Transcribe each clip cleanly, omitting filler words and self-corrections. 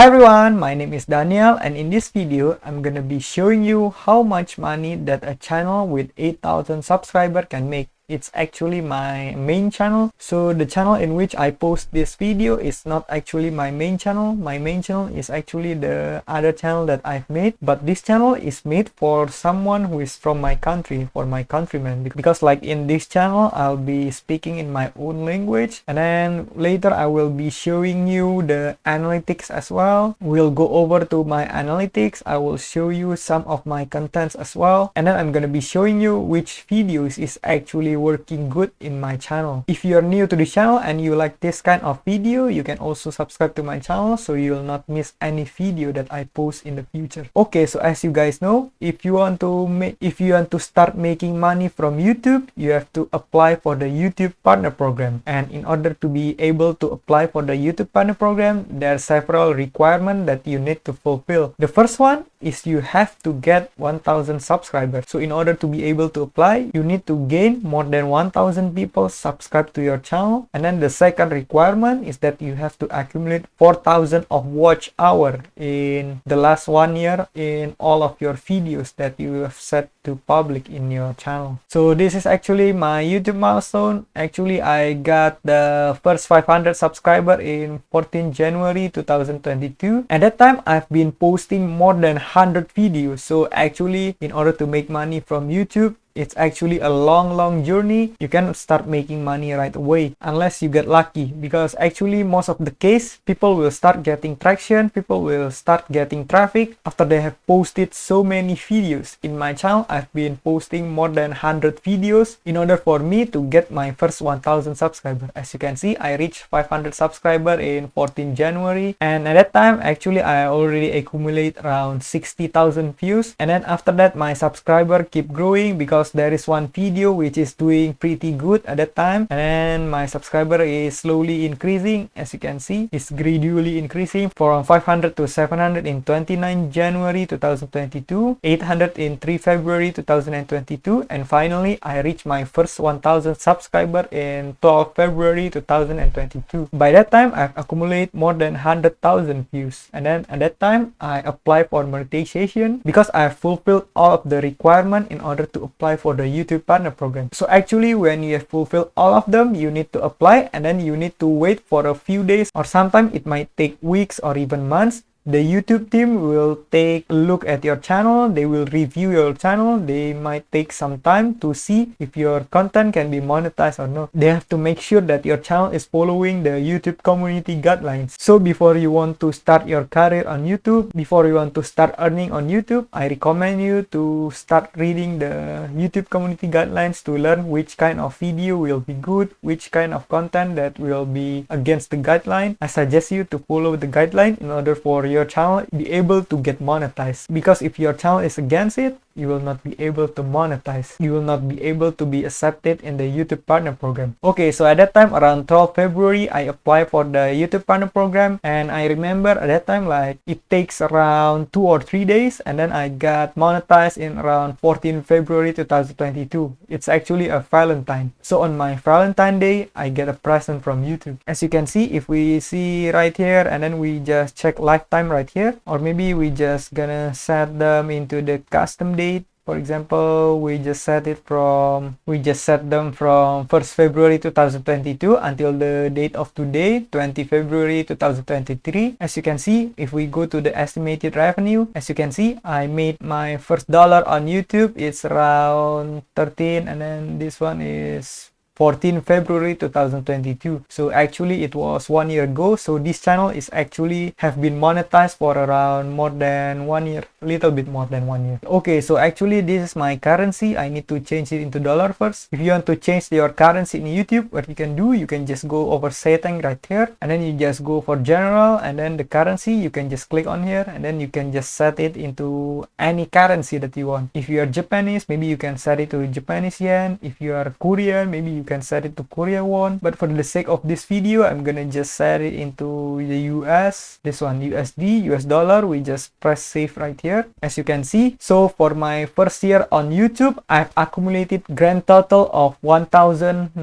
Hi everyone, my name is Daniel, and in this video I'm gonna be showing you how much money that a channel with 8,000 subscribers can make. It's actually my main channel. So the channel in which I post this video is not actually my main channel. My main channel is actually the other channel that I've made. But this channel is made for someone who is from my country, for my countrymen. Because like in this channel, I'll be speaking in my own language. And then later I will be showing you the analytics as well. We'll go over to my analytics. I will show you some of my contents as well. And then I'm gonna be showing you which videos is actually working good in my channel. If you are new to the channel and you like this kind of video, you can also subscribe to my channel so you will not miss any video that I post in the future. Okay, so as you guys know, if you want to start making money from YouTube, you have to apply for the YouTube partner program. And in order to be able to apply for the YouTube partner program, there are several requirements that you need to fulfill. The first one is you have to get 1,000 subscribers. So in order to be able to apply, you need to gain more than 1,000 people subscribe to your channel. And then the second requirement is that you have to accumulate 4,000 of watch hour in the last 1 year in all of your videos that you have set to public in your channel. So this is actually my YouTube milestone. Actually, I got the first 500 subscriber in 14 January 2022. At that time, I've been posting more than 100 videos. So actually, in order to make money from YouTube, it's actually a long journey. You cannot start making money right away unless you get lucky, because actually most of the case people will start getting traction, people will start getting traffic after they have posted so many videos. In my channel, I've been posting more than 100 videos in order for me to get my first 1,000 subscribers. As you can see, I reached 500 subscribers in 14 January, and at that time actually I already accumulate around 60,000 views. And then after that my subscriber keep growing because there is one video which is doing pretty good at that time, and then my subscriber is slowly increasing. As you can see, it's gradually increasing from 500 to 700 in 29 January 2022, 800 in 3 February 2022, and finally I reached my first 1,000 subscriber in 12 February 2022. By that time I've accumulated more than 100,000 views, and then at that time I applied for monetization because I fulfilled all of the requirements in order to apply for the YouTube partner program. So actually when you have fulfilled all of them, you need to apply, and then you need to wait for a few days, or sometimes it might take weeks or even months. The YouTube team will take a look at your channel, they will review your channel, they might take some time to see if your content can be monetized or not. They have to make sure that your channel is following the YouTube community guidelines. So before you want to start your career on YouTube, before you want to start earning on YouTube, I recommend you to start reading the YouTube community guidelines to learn which kind of video will be good, which kind of content that will be against the guideline. I suggest you to follow the guideline in order for your channel be able to get monetized, because if your channel is against it, you will not be able to monetize. You will not be able to be accepted in the YouTube partner program. Okay, so at that time around 12 February I applied for the YouTube partner program, and I remember at that time like it takes around 2 or 3 days, and then I got monetized in around 14 February 2022. It's actually a Valentine. So on my Valentine day I get a present from YouTube. As you can see, if we see right here and then we just check lifetime right here, or maybe we just gonna set them into the custom date. For example, we just set them from 1st February 2022 until the date of today, 20 February 2023. As you can see, if we go to the estimated revenue, as you can see, I made my first dollar on YouTube. It's around 13, and then this one is 14 February 2022. So actually it was 1 year ago. So this channel is actually have been monetized for around more than 1 year, little bit more than 1 year. Okay, so actually this is my currency. I need to change it into dollar first. If you want to change your currency in YouTube, what you can do, you can just go over setting right here, and then you just go for general, and then the currency, you can just click on here, and then you can just set it into any currency that you want. If you are Japanese, maybe you can set it to Japanese yen. If you are Korean, maybe you can set it to Korea won, but for the sake of this video, I'm gonna just set it into the US, this one, USD, US dollar. We just press save right here, as you can see. So for my first year on YouTube, I've accumulated grand total of $1,980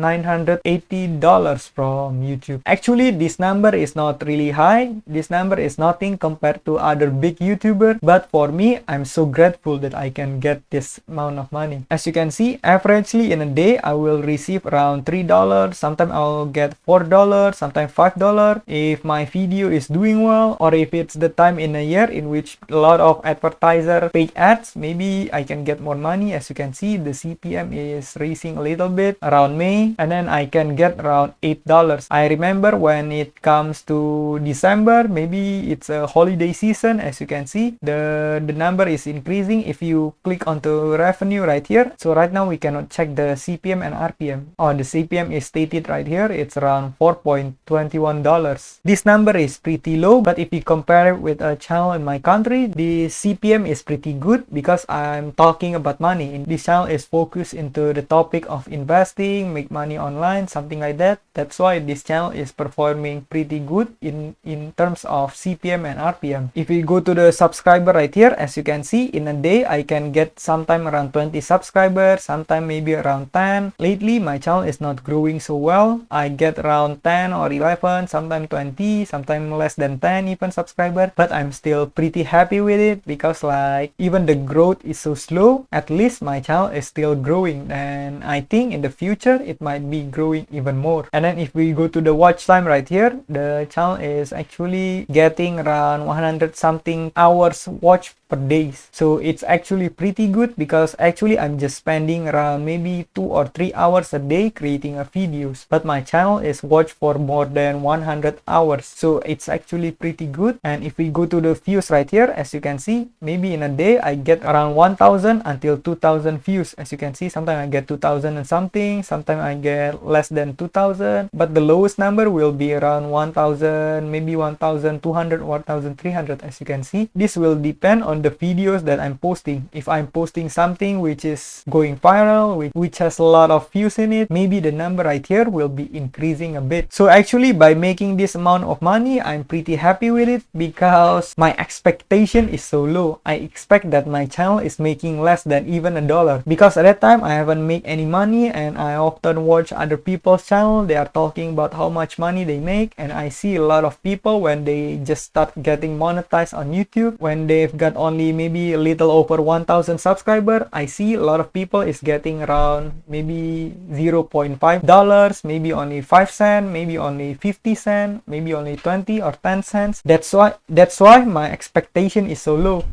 from YouTube. Actually, this number is not really high. This number is nothing compared to other big YouTubers, but for me, I'm so grateful that I can get this amount of money. As you can see, averagely in a day, I will receive around $3. Sometimes I'll get $4, sometimes $5 if my video is doing well, or if it's the time in a year in which a lot of advertiser pay ads, maybe I can get more money. As you can see, the CPM is raising a little bit around May, and then I can get around $8. I remember when it comes to December, maybe it's a holiday season. As you can see, the number is increasing if you click onto revenue right here. So right now we cannot check the CPM and RPM. Oh, the CPM is stated right here. It's around $4.21. This number is pretty low, but if you compare it with a channel in my country, the CPM is pretty good because I'm talking about money. And this channel is focused into the topic of investing, make money online, something like that. That's why this channel is performing pretty good in terms of CPM and RPM. If we go to the subscriber right here, as you can see, in a day I can get sometime around 20 subscribers, sometime maybe around 10. Lately my channel is not growing so well. I get around 10 or 11, sometimes 20, sometimes less than 10 even subscriber, but I'm still pretty happy with it because like even the growth is so slow, at least my channel is still growing, and I think in the future it might be growing even more. And then if we go to the watch time right here, the channel is actually getting around 100 something hours watch per day. So it's actually pretty good because actually I'm just spending around maybe 2 or 3 hours a day creating a videos, but my channel is watched for more than 100 hours. So it's actually pretty good. And if we go to the views right here, as you can see, maybe in a day I get around 1000 until 2000 views. As you can see, sometimes I get 2000 and something, sometimes I get less than 2000, but the lowest number will be around 1000, maybe 1200, 1300. As you can see, this will depend on the videos that I'm posting. If I'm posting something which is going viral, which has a lot of views in it, maybe the number right here will be increasing a bit. So actually by making this amount of money, I'm pretty happy with it because my expectation is so low. I expect that my channel is making less than even $1 because at that time I haven't made any money, and I often watch other people's channel. They are talking about how much money they make, and I see a lot of people when they just start getting monetized on YouTube, when they've got only maybe a little over 1000 subscribers, I see a lot of people is getting around maybe $0.5, maybe only 5 cents, maybe only 50 cents, maybe only 20 or 10 cents. That's why my expectation is so low.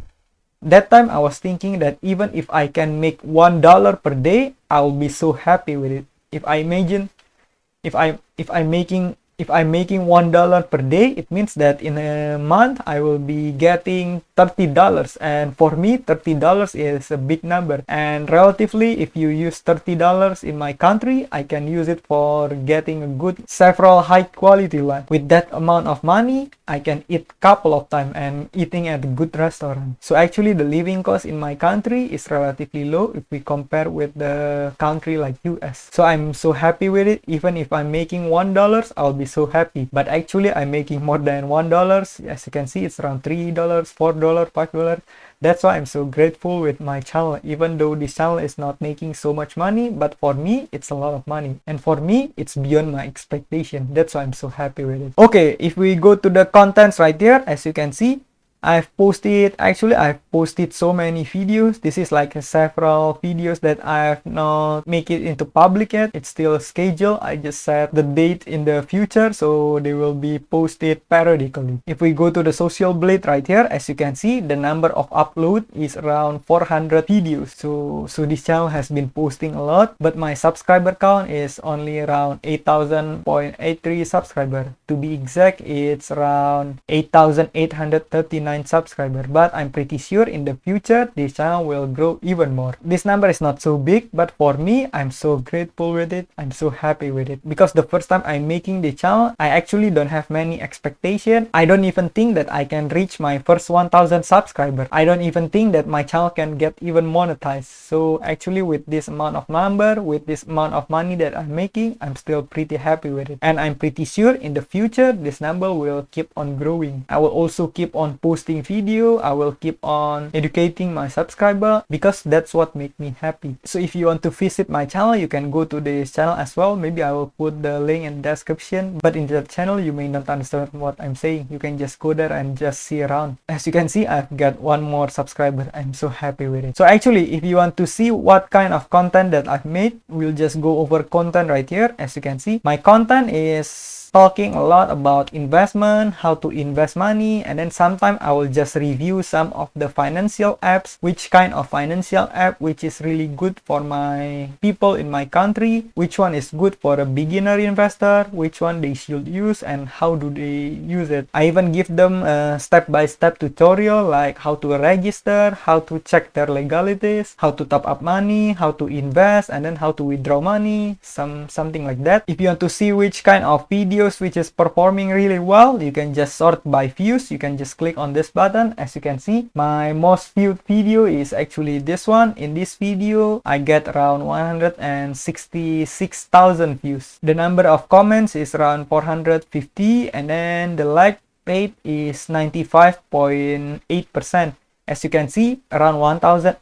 That time I was thinking that even if I can make $1 per day, I'll be so happy with it. If I imagine if I'm making $1 per day, it means that in a month I will be getting $30, and for me $30 is a big number. And relatively, if you use $30 in my country, I can use it for getting a good several high quality lunch. With that amount of money, I can eat couple of times and eating at a good restaurant. So actually the living cost in my country is relatively low if we compare with the country like US. So I'm so happy with it. Even if I'm making $1, I'll be so happy. But actually I'm making more than $1. As you can see, it's around $3, $4, $5. That's why I'm so grateful with my channel, even though this channel is not making so much money, but for me it's a lot of money, and for me it's beyond my expectation. That's why I'm so happy with it. Okay, if we go to the contents right here, as you can see, I've posted so many videos. This is like several videos that I have not make it into public yet. It's still scheduled. I just set the date in the future, so they will be posted periodically. If we go to the social blade right here, as you can see, the number of upload is around 400 videos. So this channel has been posting a lot, but my subscriber count is only around 8,083 subscribers. To be exact, it's around 8,839 49 subscribers, but I'm pretty sure in the future this channel will grow even more. This number is not so big, but for me, I'm so grateful with it. I'm so happy with it because the first time I'm making the channel, I actually don't have many expectation. I don't even think that I can reach my first 1000 subscribers. I don't even think that my channel can get even monetized. So actually with this amount of number, with this amount of money that I'm making, I'm still pretty happy with it. And I'm pretty sure in the future, this number will keep on growing. I will also keep on posting video. I will keep on educating my subscriber because that's what makes me happy. So if you want to visit my channel, you can go to this channel as well. Maybe I will put the link in the description, but in that channel you may not understand what I'm saying. You can just go there and just see around. As you can see, I've got one more subscriber. I'm so happy with it. So actually, if you want to see what kind of content that I've made, we'll just go over content right here. As you can see, my content is talking a lot about investment, how to invest money, and then sometimes I will just review some of the financial apps, which kind of financial app which is really good for my people in my country, which one is good for a beginner investor, which one they should use, and how do they use it. I even give them a step-by-step tutorial like how to register, how to check their legalities, how to top up money, how to invest, and then how to withdraw money, something like that. If you want to see which kind of video which is performing really well, you can just sort by views. You can just click on this button. As you can see, my most viewed video is actually this one. In this video, I get around 166,000 views. The number of comments is around 450, and then the like rate is 95.8%. As you can see, around 1,800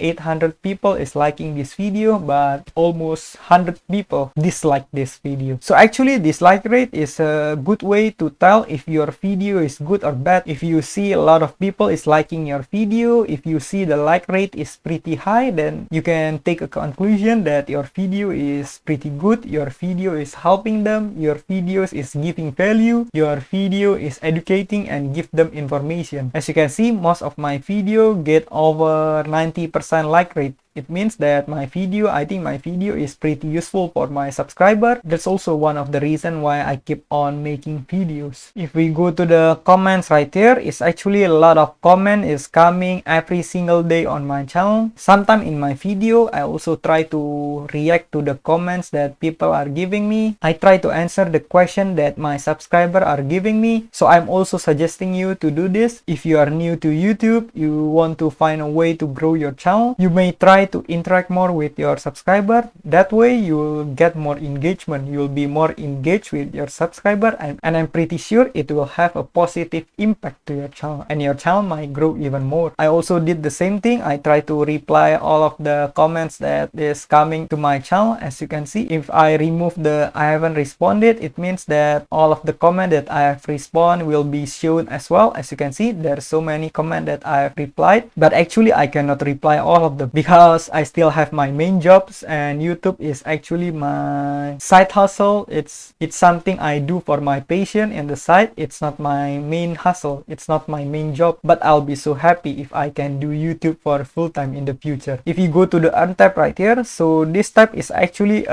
people is liking this video, but almost 100 people dislike this video. So actually, dislike rate is a good way to tell if your video is good or bad. If you see a lot of people is liking your video, if you see the like rate is pretty high, then you can take a conclusion that your video is pretty good, your video is helping them, your videos is giving value, your video is educating and give them information. As you can see, most of my video get over 90% like rate. It means that I think my video is pretty useful for my subscriber. That's also one of the reasons why I keep on making videos. If we go to the comments right here, it's actually a lot of comment is coming every single day on my channel. Sometimes in my video, I also try to react to the comments that people are giving me. I try to answer the question that my subscriber are giving me. So I'm also suggesting you to do this. If you are new to YouTube, you want to find a way to grow your channel, you may try to interact more with your subscriber. That way you will get more engagement. You will be more engaged with your subscriber, and I'm pretty sure it will have a positive impact to your channel, and your channel might grow even more. I also did the same thing. I try to reply all of the comments that is coming to my channel. As you can see, if I remove the I haven't responded, it means that all of the comment that I have responded will be shown as well. As you can see, there's so many comments that I have replied, but actually I cannot reply all of them because I still have my main jobs, and YouTube is actually my side hustle. It's something I do for my passion in the side. It's not my main hustle. It's not my main job, but I'll be so happy if I can do YouTube for full time in the future. If you go to the earn tab right here, so this tab is actually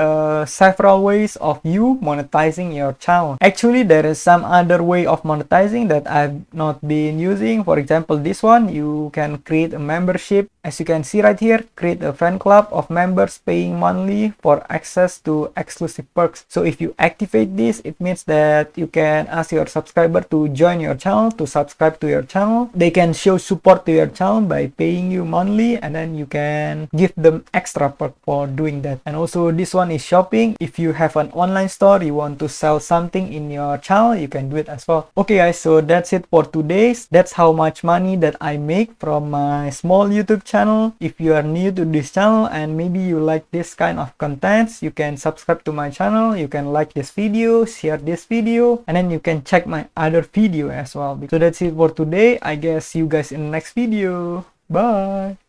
several ways of you monetizing your channel. Actually, there is some other way of monetizing that I've not been using. For example, this one, you can create a membership. As you can see right here, create a fan club of members paying monthly for access to exclusive perks. So if you activate this, it means that you can ask your subscriber to join your channel, to subscribe to your channel. They can show support to your channel by paying you monthly, and then you can give them extra perk for doing that. And also this one is shopping. If you have an online store, you want to sell something in your channel, you can do it as well. Okay guys, so that's it for today. That's how much money that I make from my small YouTube channel. If you are new to this channel and maybe you like this kind of contents, you can subscribe to my channel, you can like this video, share this video, and then you can check my other video as well. So that's it for today. I guess see you guys in the next video. Bye.